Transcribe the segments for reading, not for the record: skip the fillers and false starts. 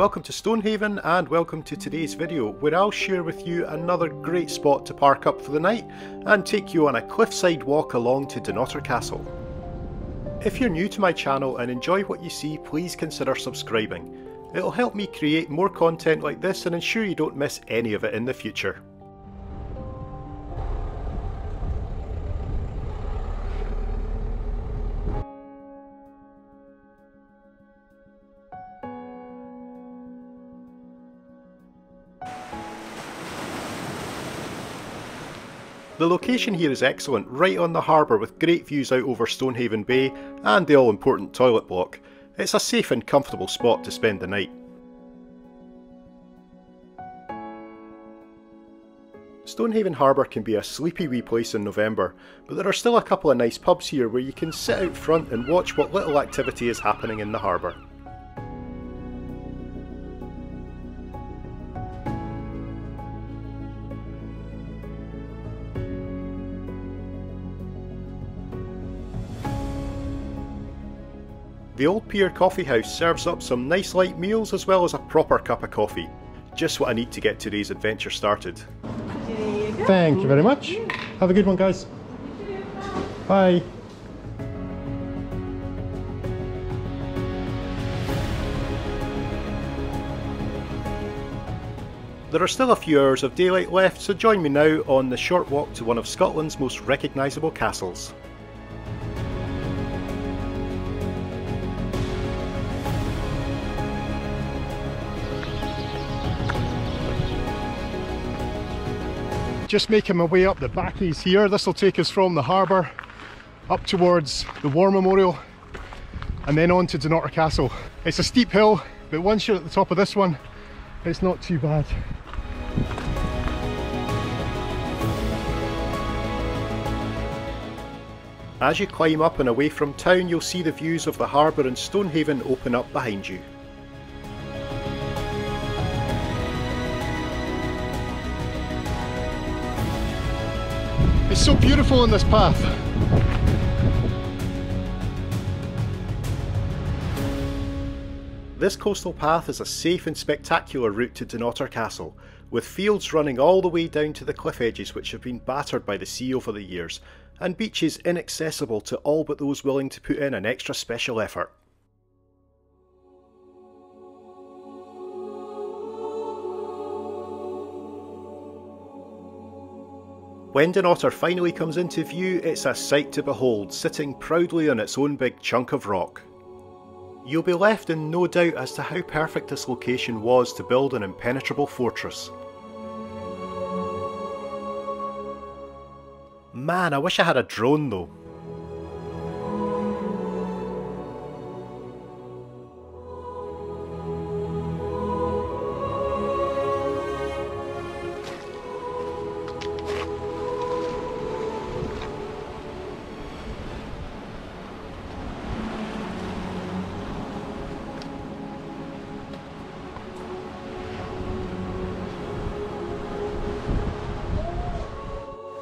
welcome to Stonehaven and welcome to today's video where I'll share with you another great spot to park up for the night and take you on a cliffside walk along to Donotra Castle. If you're new to my channel and enjoy what you see, please consider subscribing. It'll help me create more content like this and ensure you don't miss any of it in the future. The location here is excellent, right on the harbour with great views out over Stonehaven Bay and the all-important toilet block. It's a safe and comfortable spot to spend the night. Stonehaven Harbour can be a sleepy wee place in November, but there are still a couple of nice pubs here where you can sit out front and watch what little activity is happening in the harbour. The Old Pier Coffee House serves up some nice light meals as well as a proper cup of coffee. Just what I need to get today's adventure started. Thank you very much. Have a good one, guys. Bye. There are still a few hours of daylight left, so join me now on the short walk to one of Scotland's most recognisable castles. Just making my way up the backies here. This will take us from the harbour up towards the War Memorial and then on to Donotra Castle. It's a steep hill, but once you're at the top of this one, it's not too bad. As you climb up and away from town, you'll see the views of the harbour and Stonehaven open up behind you. It's so beautiful in this path. This coastal path is a safe and spectacular route to Donotra Castle, with fields running all the way down to the cliff edges which have been battered by the sea over the years, and beaches inaccessible to all but those willing to put in an extra special effort. When Donotra finally comes into view, it's a sight to behold, sitting proudly on its own big chunk of rock. You'll be left in no doubt as to how perfect this location was to build an impenetrable fortress. Man, I wish I had a drone though.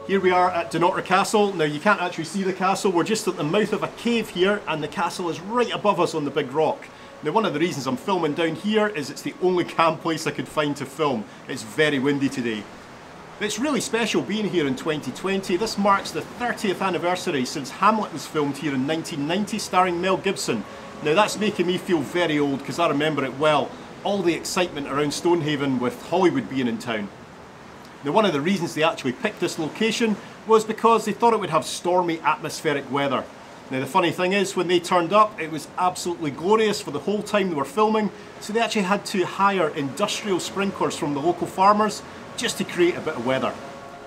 Here we are at Donotra Castle. Now you can't actually see the castle, we're just at the mouth of a cave here and the castle is right above us on the big rock. Now one of the reasons I'm filming down here is it's the only calm place I could find to film. It's very windy today. But it's really special being here in 2020. This marks the 30th anniversary since Hamlet was filmed here in 1990 starring Mel Gibson. Now that's making me feel very old because I remember it well. All the excitement around Stonehaven with Hollywood being in town. Now one of the reasons they actually picked this location was because they thought it would have stormy atmospheric weather. Now the funny thing is, when they turned up it was absolutely glorious for the whole time they were filming, so they actually had to hire industrial sprinklers from the local farmers just to create a bit of weather.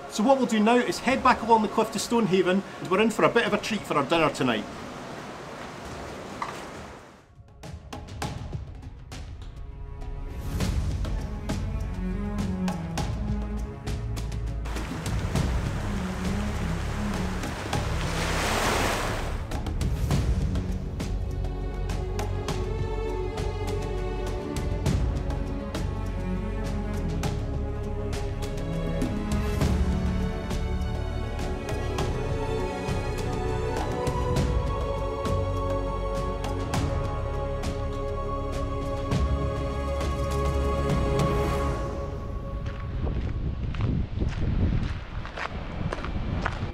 So what we'll do now is head back along the cliff to Stonehaven and we're in for a bit of a treat for our dinner tonight.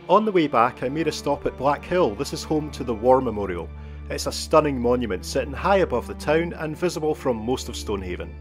On the way back I made a stop at Black Hill. This is home to the War Memorial. It's a stunning monument sitting high above the town and visible from most of Stonehaven.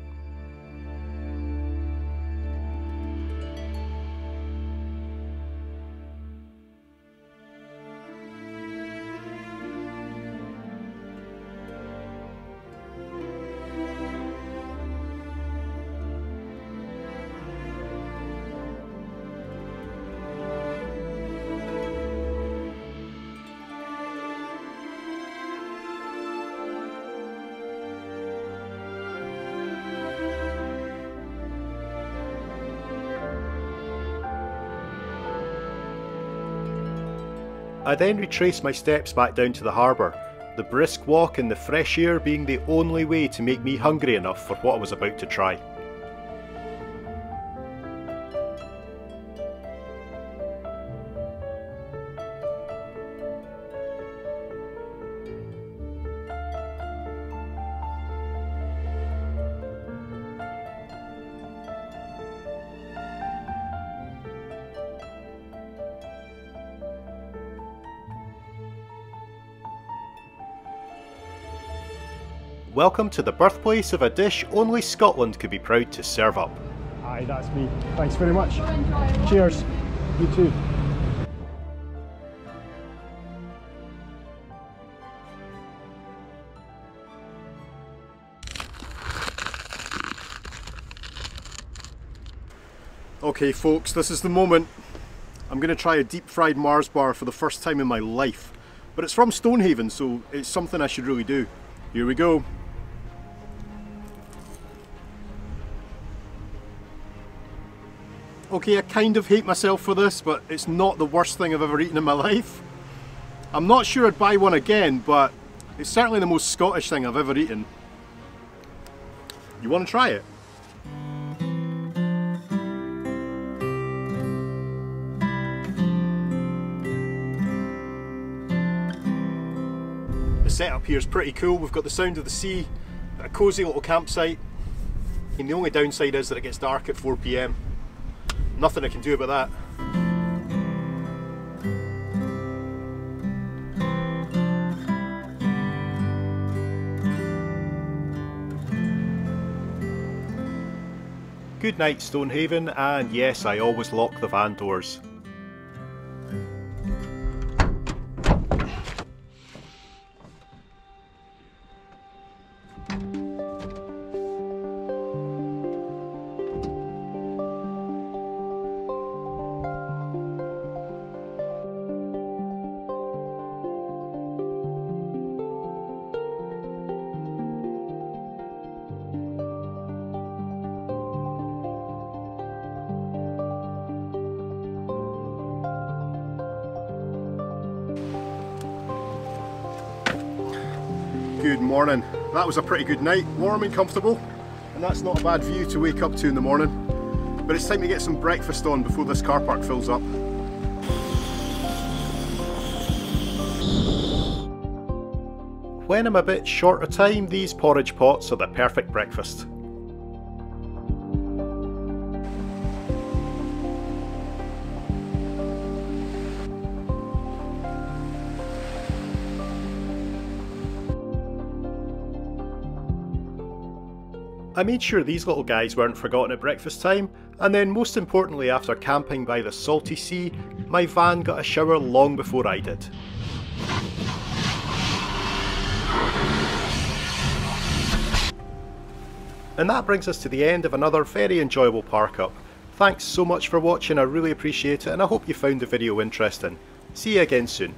I then retraced my steps back down to the harbour, the brisk walk and the fresh air being the only way to make me hungry enough for what I was about to try. Welcome to the birthplace of a dish only Scotland could be proud to serve up. Aye, that's me. Thanks very much. Cheers. You too. Okay folks, this is the moment. I'm going to try a deep fried Mars bar for the first time in my life. But it's from Stonehaven, so it's something I should really do. Here we go. Okay, I kind of hate myself for this, but it's not the worst thing I've ever eaten in my life. I'm not sure I'd buy one again, but it's certainly the most Scottish thing I've ever eaten. You want to try it? The setup here is pretty cool. We've got the sound of the sea, a cosy little campsite, and the only downside is that it gets dark at 4 PM. Nothing I can do about that. Good night, Stonehaven, and yes, I always lock the van doors. Good morning. That was a pretty good night, warm and comfortable, and that's not a bad view to wake up to in the morning. But it's time to get some breakfast on before this car park fills up. When I'm a bit short of time, these porridge pots are the perfect breakfast. I made sure these little guys weren't forgotten at breakfast time, and then most importantly, after camping by the salty sea, my van got a shower long before I did. And that brings us to the end of another very enjoyable park up. Thanks so much for watching, I really appreciate it, and I hope you found the video interesting. See you again soon.